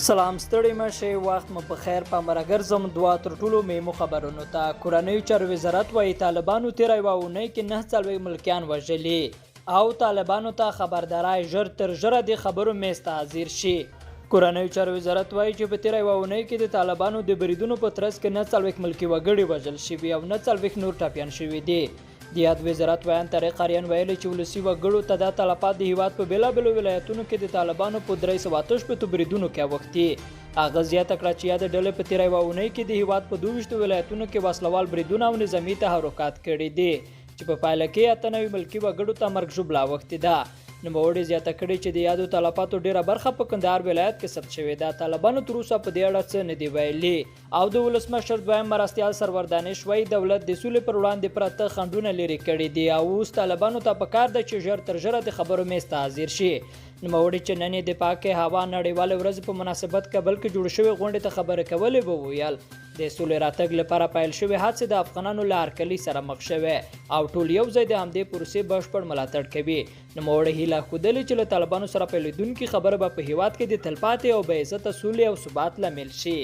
سلام ستړي مشه وخت مو په خیر په مرګرزم دوا تر ټولو مهمو خبرونو ته کورنۍ چارو وزارت وايي طالبانو تیر یوونه کې 9 ملکیان وژلي او طالبانو ته خبردارای ژر تر ژره د خبرو میسته حاضر شي. کورنۍ چارو وزارت وايي چې په تیر یوونه کې د طالبانو د بریدونو په ترڅ کې 9 ملکی وګړي وژل شوي او 9 نور ټاپیان شوي دي. زیات وزارت بیان طریق قاریان ویلي چې ولسی وګړو ته د تلفات د هیواد په بیلابلو ولایتونو کې د طالبانو په 338 بریدونو کې وختي اغه زیات کړه چې د ډلې په تیر یوونه کې د هیواد په 22 ولایتونو کې وسلوال بریدونه او نظامی تحرکات کړي دي چې په پایله کې 98 ملکی وګړو ته مرګ ژوبلا وختي ده. نوموړي زیاته کړې چې د یادو تلفاتو ډیره برخه په کندهار ولایت کې ثبت شوې ده. طالبانو تر اوسه په دې اړه څه نه دی ویلي او د ولسمشر دویم مرستیال سرور دانش وایي دولت د سولې پر وړاندې پراته خنډونه لرې کړي دي او اوس طالبانو ته پکار ده چې ژر تر ژره د خبرو میسته حاضر شي. نوموړي چې نن د پاکه هوا نړیواله ورځ په مناسبت کابل کې جوړ شوی غونډې ته خبرې کولې به ویل د سولې راتګ لپاره پیل شوی حادثه د افغانانو له هرکلي سره مخ شوه او ټول یو ځای د همدې پروسې بشپړ ملاتړ کوي. نوموړي هیله ښودلې چې له طالبانو سره پیلېدونکې خبره به په هیواد کې د تلپاتې او بې عزته سولې او ثبات لامل شي.